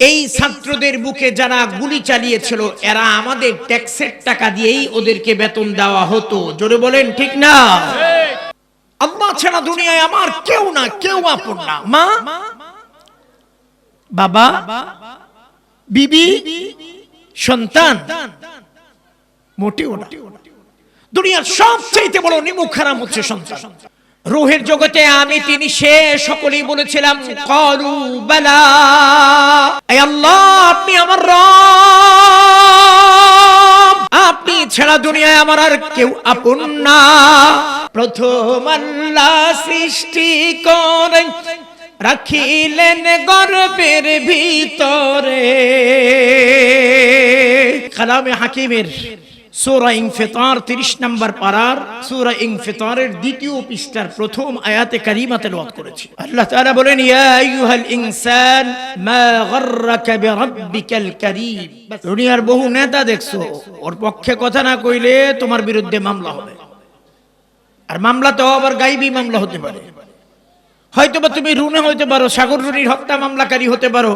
এই ছাত্রদের বুকে যারা গুলি চালিয়েছিল এরা আমাদের ট্যাক্সের টাকা দিয়েই ওদেরকে বেতন দেওয়া হতো। জোরে বলেন ঠিক না? আল্লাহ ছাড়া দুনিয়ায় আমার কেউ না, কেউ আপন না। মা, বাবা, বিবি, সন্তান মোটেও না। দুনিয়ার সবচেয়ে বড় নিমুখ হারাম হচ্ছে সন্তান। রূহের জগতে আমি তিনি সে সকলেই বলেছিলাম ক্বালু বালা, হে আল্লাহ আপনি আমার রব, আপনি ছাড়া দুনিয়ায় আমার আর কেউ আপন না। প্রথম আল্লাহ সৃষ্টি করে রাখিলেন গর্ভের ভিতরে। কালামে হাকিমের সূরা ইনফিতার 30 নম্বর পারার সূরা ইনফিতারের দ্বিতীয় পৃষ্ঠার প্রথম আয়াতে কারিমা তেলাওয়াত করেছি। আল্লাহ তাআলা বলেন, ইয়া আইয়ুহাল ইনসান মা গাররাকা বিরাব্বিকাল কারীম। দুনিয়ার বহু নেতা দেখছো, ওর পক্ষে কথা না কইলে তোমার বিরুদ্ধে মামলা হবে। আর মামলা তো আবার গায়বী মামলা হতে পারে। হয়তোবা তুমি রুনে হতে পারো, সাগর রুনির হত্যা মামলাকারী হতে পারো,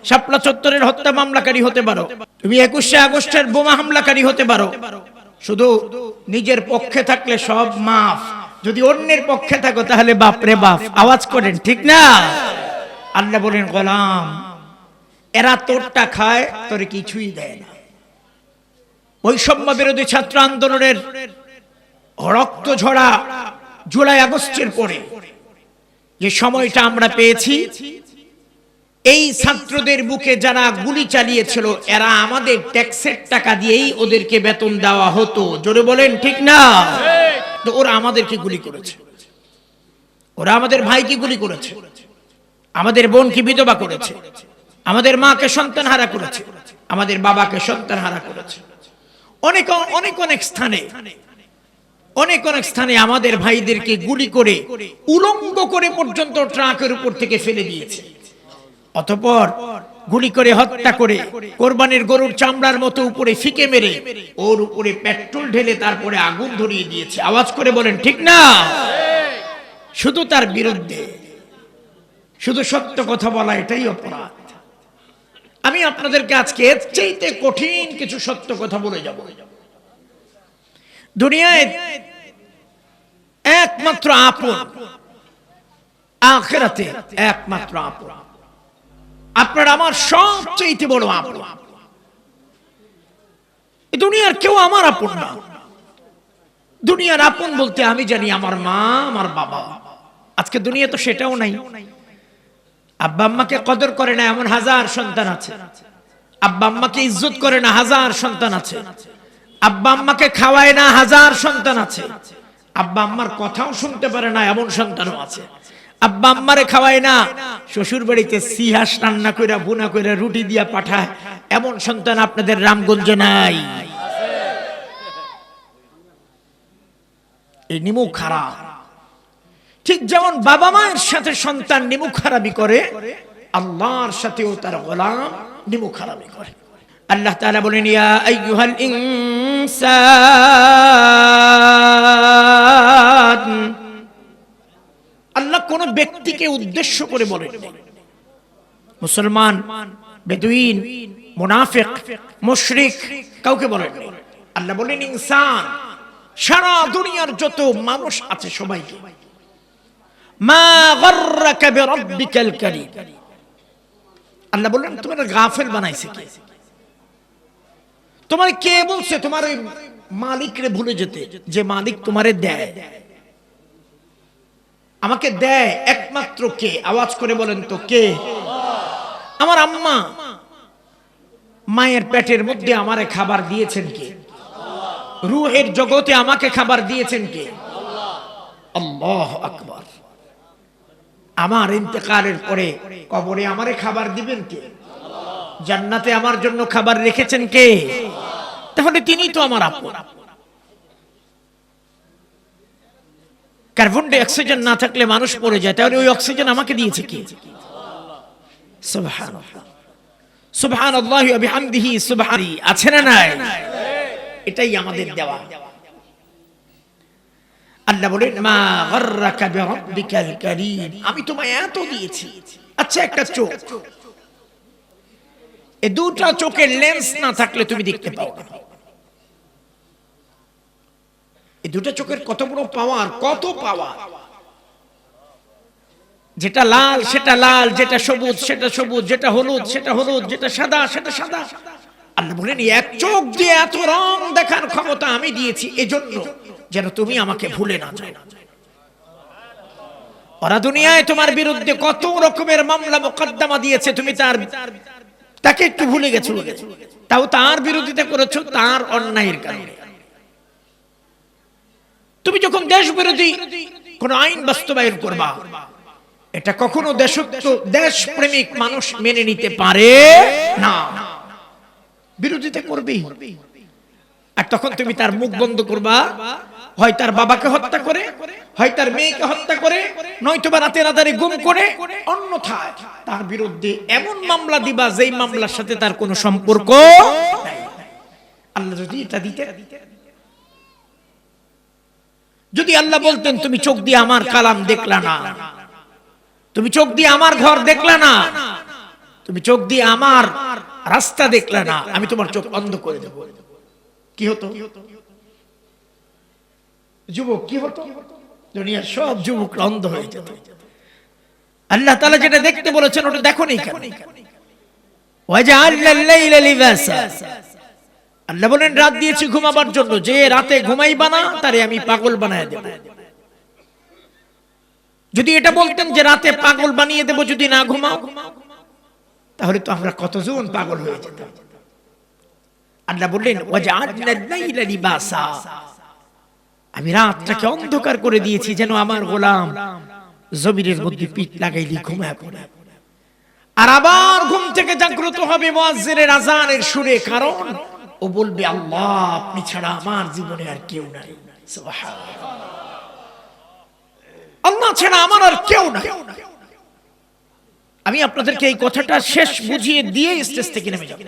শাপলা চত্বরের হত্যা মামলাকারী হতে পারো, তুমি 21শে আগস্টের বোমা হামলাকারী হতে পারো। শুধু নিজের পক্ষে থাকলে সব মাফ, যদি অন্যের পক্ষে থাকো তাহলে বাপ রে বাপ। আওয়াজ করেন ঠিক না? আল্লাহ বলেন, গোলাম এরা তোরটা খায়, তোরে কিছুই দেয় না। বৈষম্য বিরোধী ছাত্র আন্দোলনের রক্ত ঝরা জুলাই আগস্টের পরে যে সময়টা আমরা পেয়েছি, এই ছাত্রদের বুকে যারা গুলি চালিয়েছিল এরা আমাদের ট্যাক্সের টাকা দিয়েই ওদেরকে বেতন দেওয়া হতো। জোরে বলেন ঠিক না? তো ওরা আমাদেরকে গুলি করেছে, ওরা আমাদের ভাইকে গুলি করেছে, আমাদের বোনকে বিধবা করেছে, আমাদের মাকে সন্তান হারা করেছে, আমাদের বাবাকে সন্তান হারা করেছে। অনেক অনেক অনেক স্থানে অনেক অনেক স্থানে আমাদের ভাইদেরকে গুলি করে উলঙ্গ করে পর্যন্ত ট্রাকের উপর থেকে ফেলে দিয়েছে। অতঃপর গুলি করে হত্যা করে কোরবানির গরুর চামড়ার মতো উপরে ফিকে মেরে ওর উপরে পেট্রোল ঢেলে তারপরে আগুন ধরিয়ে দিয়েছে। আওয়াজ করে বলেন ঠিক না? শুধু তার বিরুদ্ধে শুধু সত্য কথা বলা এটাই অপরাধ। আমি আপনাদেরকে আজকে এর চাইতে কঠিন কিছু সত্য কথা বলে যাব। দুনিয়ায় একমাত্র আপন, আখিরাতে একমাত্র আপন। আপনার আমার সবচেয়ে বড় আপন। এই দুনিয়ার কেউ আমার আপন না। দুনিয়ার আপন বলতে আমি জানি আমার মা, আমার বাবা। আজকে দুনিয়া তো সেটাও নাই। আব্বা আম্মাকে কদর করে না এমন হাজার সন্তান আছে। আব্বা আম্মাকে ইজ্জত করে না হাজার সন্তান আছে। আব্বা আম্মাকে খাওয়ায় না হাজার সন্তান আছে। আব্বা আম্মার কথাও শুনতে পারে না এমন সন্তানও আছে। আব্বা আম্মারে খাওয়ায় না, শ্বশুর বাড়িতে সিহাস রান্না কইরা ভুনা কইরা রুটি দিয়া পাঠায় এমন সন্তান আপনাদের রামগঞ্জে নাই। এই নিমুখ খারাপ। ঠিক যেমন বাবা মায়ের সাথে সন্তান নিমুখ খারাপি করে, আল্লাহর সাথেও তার গোলাম নিমুখ খারাপি করে। আল্লাহ তাআলা বলেন, ইয়া আইয়ুহাল ইনসান। আল্লাহ কোন ব্যক্তিকে উদ্দেশ্য করে বলেন, মুসলমান, বেদুইন, মুনাফিক, মুশরিক কাউকে বলেন। আল্লাহ বলেন ইনসান, সারা দুনিয়ার যত মানুষ আছে সবাইকে। মা গাররাকা বিরাব্বিকাল কারীম। আল্লাহ বলেন তোমার গাফেল বানাইছে কে? তোমার কে বলছে তোমার ওই মালিকরে ভুলে যেতে, যে মালিক তোমারে দেয়? আমাকে দেয় একমাত্র কে? আওয়াজ করে বলেন তো কে? আমার আম্মা মায়ের পেটের মধ্যে আমারে খাবার দিয়েছেন কে? রূহের জগতে আমাকে খাবার দিয়েছেন কে? আল্লাহু আকবার। আমার ইন্তেকালের পরে কবরে আমারে খাবার দিবেন কে? জান্নাতে আমার জন্য খাবার রেখেছেন কে? তাহলে তিনি তো আমার আপন। কার্বন ডাই অক্সিজেন না থাকলে মানুষ মরে যায়, তাহলে ওই অক্সিজেন আমাকে দিয়েছে কে? সুবহানাল্লাহ, সুবহানাল্লাহি ওয়া বিহামদিহি সুবহানি। আছে না নাই? এটাই আমাদের দেওয়া। আল্লাহ বলেন, মা গাররাকা বিরাব্বিকাল কারীম। আমি তোমায় এত দিয়েছি। আচ্ছা একটা চোখ, এই দুটা চোখের লেন্স না থাকলে তুমি দেখতে পাও না। এই দুটা চোখের কত বড় পাওয়ার, কত পাওয়ার। যেটা লাল সেটা লাল, যেটা সবুজ সেটা সবুজ, যেটা হলুদ সেটা হলুদ, যেটা সাদা সেটা সাদা। আল্লাহ বলেন এক চোখ দিয়ে এত রং দেখার ক্ষমতা আমি দিয়েছি এজন্য যেন তুমি আমাকে ভুলে না যাও। ওরা দুনিয়ায় তোমার বিরুদ্ধে কত রকমের মামলা মোকদ্দমা দিয়েছে, তুমি তাকে একটু ভুলে গেছো, তাও তার বিরোধিতা করেছো তার অন্যায়ের কারণে। তুমি যখন দেশ বিরোধী কোন আইন বাস্তবায়ন করবা, এটা কখনো দেশ প্রেমিক মানুষ মেনে নিতে পারে না, বিরোধিতা করবেই। আর তখন তুমি তার মুখ বন্ধ করবা, হয় তার বাবাকে হত্যা করে, হয় তার মেয়েকে হত্যা করে, নয়তোবা রাতে রাতারে গুম করে, অন্যথায় তার বিরুদ্ধে এমন মামলা দিবা যেই মামলার সাথে তার কোনো সম্পর্ক নাই। আল্লাহ যদি এটা দিতে, যদি আল্লাহ বলতেন তুমি চোখ দিয়ে আমার কালাম দেখলা না, তুমি চোখ দিয়ে আমার ঘর দেখলা না, তুমি চোখ দিয়ে আমার রাস্তা দেখলা না, আমি তোমার চোখ অন্ধ করে দেব, কি হতো? যুবক কি হতো? দুনিয়ার সব যুবক অন্ধ হয়ে যেত। আল্লাহ তাআলা যেটা দেখতে বলেছেন ওটা দেখো নি কেন? ওয়াজআলনা আল-লাইলা লিবাসা, আল্লাহ বলেন রাত দিয়েছি ঘুমাবার জন্য, যে রাতে ঘুমাইবা না তারে আমি পাগল বানায় দেব। যদি এটা বলতেন যে রাতে পাগল বানিয়ে দেব যদি না ঘুমাও, তাহলে তো আমরা কতজন পাগল হয়ে যেতাম। আল্লাহ বললেন ওয়াজআলনা আল-লাইলা লিবাসা, আমি রাতটাকে অন্ধকার করে দিয়েছি যেন আমার গোলাম জমিনের মধ্যে পিঠ লাগাইলি ঘুমায় পড়ে, আর আবার ঘুম থেকে জাগ্রত হবে মুয়াজ্জিনের আযানের সুরে, কারণ ও বলবে আল্লাহ আপনি ছাড়া আমার জীবনে আর কেউ নাই, সুবহানাল্লাহ, আল্লাহ ছাড়া আমার আর কেউ নাই। আমি আপনাদেরকে এই কথাটা শেষ বুঝিয়ে দিয়ে স্টেজ থেকে নেমে যাব।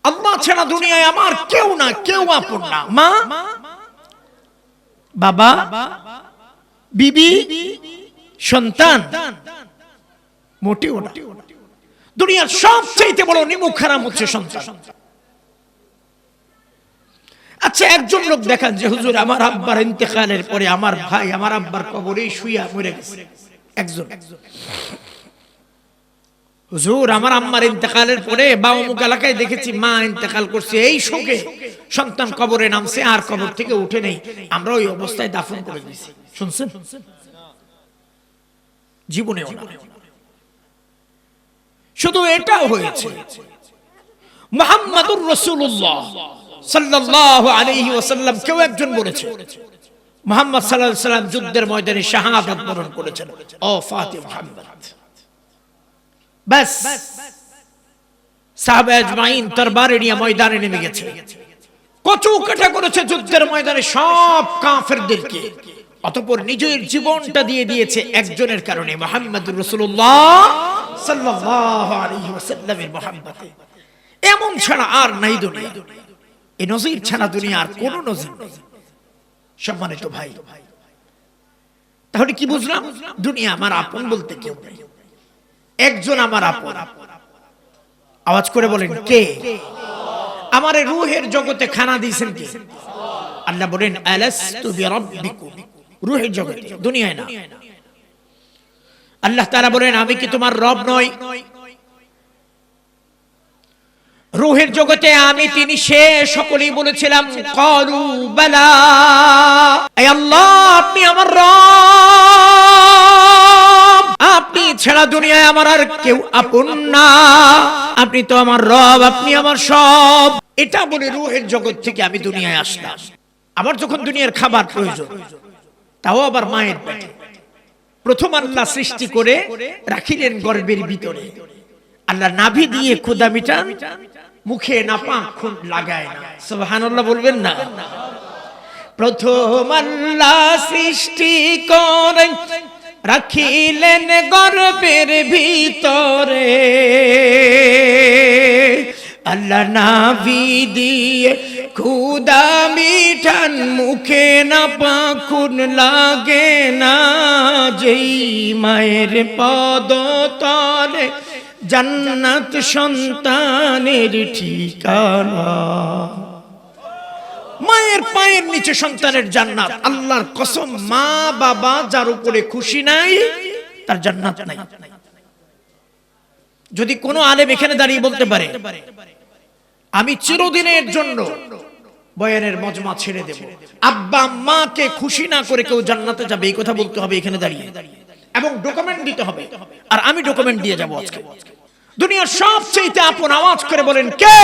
আল্লাহ ছাড়া দুনিয়ায় আমার কেউ না, কেউ আপন না। মা, বাবা, বিবি, সন্তান, মোটেও না। দুনিয়ার সবচেয়ে বড় নিমুখ হারাম হচ্ছে সন্তান। আচ্ছা একজন লোক দেখান যে হুজুর আমার আব্বার ইন্তেকালের পরে আমার ভাই আমার আব্বার কবরেই শুইয়া মরে গেছে। একজন হুজুর আমার আম্মার ইন্তেকালের পরে বা অমুক এলাকায় দেখেছি মা ইন্তেকাল করছে, এই শোকে সন্তান কবরে নামছে আর কবর থেকে উঠে নেই, আমরা ওই অবস্থায় দাফন করে দিয়েছি। শুনছেন? জীবনেও না। শুধু এটাও হয়েছে মুহাম্মাদুর রাসূলুল্লাহ সাল্লাল্লাহু আলাইহি ওয়াসাল্লাম কেউ একজন বলেছে মুহাম্মদ সাল্লাল্লাহু আলাইহি ওয়াসাল্লাম যুদ্ধের ময়দানে শাহাদাত বরণ করেছেন, ও ফাতিমা মুহাম্মদ। বাস সাহাবা আজমাইন তরবারি নিয়ে ময়দানে নেমে গেছে, কচু কাটা করেছে যুদ্ধের ময়দানে সব কাফেরদেরকে, অতঃপর নিজের জীবনটা দিয়ে দিয়েছে একজনের কারণে, মুহাম্মদুর রাসূলুল্লাহ সাল্লাল্লাহু আলাইহি ওয়াসাল্লামের মহব্বতে। এমন ছাড়া আর নাই দুনিয়া, এই নজির ছাড়া দুনিয়া আর কোন নজির নেই। সম্মানিত ভাই, তাহলে কি বুঝলাম? দুনিয়া আমার আপন বলতে কেউ নেই, একজন আমার আপন। আওয়াজ করে বলেন কে? আমারে রূহের জগতে খানা দিয়েছেন কে? আল্লাহ বলেন আলাস্তু বিরাব্বিকুম, রূহের জগতে, দুনিয়ায় না। আল্লাহ তাআলা বলেন আমি কি তোমার রব নই? রূহের জগতে আমি তিনি সে সকলেই বলেছিলাম ক্বালু বালা, হে আল্লাহ আপনি আমার রব, আপনি ছাড়া দুনিয়ায় আমার আর কেউ আপন না, আপনি তো আমার রব, আপনি আমার সব। এটা বলে রূহের জগৎ থেকে আমি দুনিয়ায় আসলাম। আমার যখন দুনিয়ার খাবার প্রয়োজন, তাও আবার মায়ের পেটে, প্রথম আল্লাহ সৃষ্টি করে রাখিলেন গর্ভের ভিতরে, আল্লাহ নাভি দিয়ে ক্ষুধা মিটান, মুখে নাপাক খুন লাগায় না। সুবহানাল্লাহ বলবেন না? প্রথম আল্লাহ সৃষ্টি করেন রাখিলেন গর্ভের ভিতরে, আল্লাহ নাভি দিয়ে ক্ষুধা মিটান, মুখে নাপাক খুন লাগে না, যেই মায়ের পদ তলে জান্নাত সন্তানের ঠিকানা। মায়ের পায়ের নিচে সন্তানের জান্নাত। আল্লাহর কসম, মা বাবা যার উপরে খুশি নাই তার জান্নাত নাই। যদি কোনো আলেম এখানে দাঁড়িয়ে বলতে পারে আমি চিরদিনের জন্য বয়ানের মজমা ছেড়ে দেব, আব্বা আম্মাকে খুশি না করে কেউ জান্নাতে যাবে, এই কথা বলতে হবে এখানে দাঁড়িয়ে, এবং ডকুমেন্ট দিতে হবে। আর আমি ডকুমেন্ট দিয়ে যাব আজকে। দুনিয়ার সবচেয়ে আপন আওয়াজ করে বলেন কে?